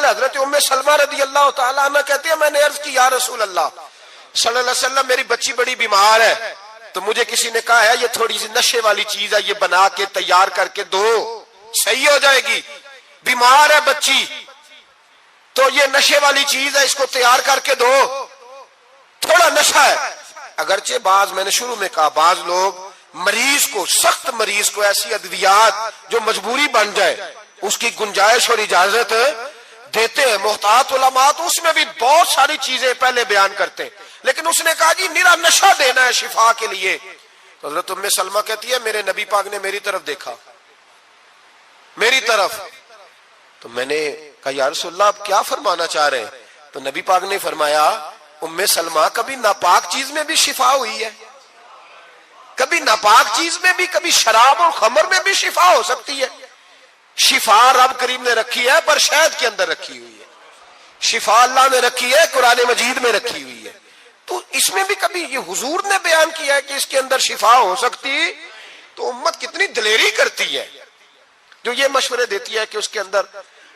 حضرت ام سلمہ رضی اللہ تعالیٰ عنہ کہتے ہیں میں نے عرض کی یا رسول اللہ صلی اللہ علیہ وسلم میری بچی بڑی بیمار ہے، تو مجھے کسی نے کہا ہے یہ تھوڑی سی نشے والی چیز ہے، یہ بنا کے تیار کر کے دو صحیح ہو جائے گی، بیمار ہے بچی تو یہ نشے والی چیز ہے، اس کو تیار کر کے دو، تھوڑا نشہ ہے۔ اگرچہ بعض میں نے شروع میں کہا بعض لوگ مریض کو، سخت مریض کو ایسی ادویات جو مجبوری بن جائے اس کی گنجائش اور اجازت دیتے ہیں، محتاط علماء تو اس میں بھی بہت ساری چیزیں پہلے بیان کرتے ہیں، لیکن اس نے کہا جی میرا نشہ دینا ہے شفا کے لیے، تو حضرت ام سلمہ کہتی ہے میرے نبی پاک نے میری طرف دیکھا، میری طرف، تو میں نے کہا یا رسول اللہ آپ کیا فرمانا چاہ رہے ہیں؟ تو نبی پاک نے فرمایا ام سلمہ کبھی ناپاک چیز میں بھی شفا ہوئی ہے، کبھی ناپاک چیز میں بھی، کبھی شراب اور خمر میں بھی شفا ہو سکتی ہے۔ شفا رب کریم نے رکھی ہے پر شہد کے اندر رکھی ہوئی ہے، شفا اللہ نے رکھی ہے قرآن مجید میں رکھی ہوئی ہے، تو اس میں بھی کبھی یہ حضور نے بیان کیا ہے کہ اس کے اندر شفا ہو سکتی، تو امت کتنی دلیری کرتی ہے جو یہ مشورے دیتی ہے کہ اس کے اندر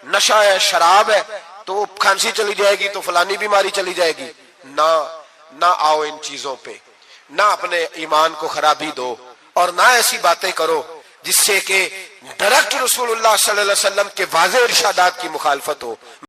نشہ ہے، شراب ہے، تو کھانسی چلی جائے گی تو فلانی بیماری چلی جائے گی۔ نہ آؤ ان چیزوں پہ، نہ اپنے ایمان کو خرابی دو، اور نہ ایسی باتیں کرو جس سے کہ ڈائریکٹ رسول اللہ صلی اللہ علیہ وسلم کے واضح ارشادات کی مخالفت ہو۔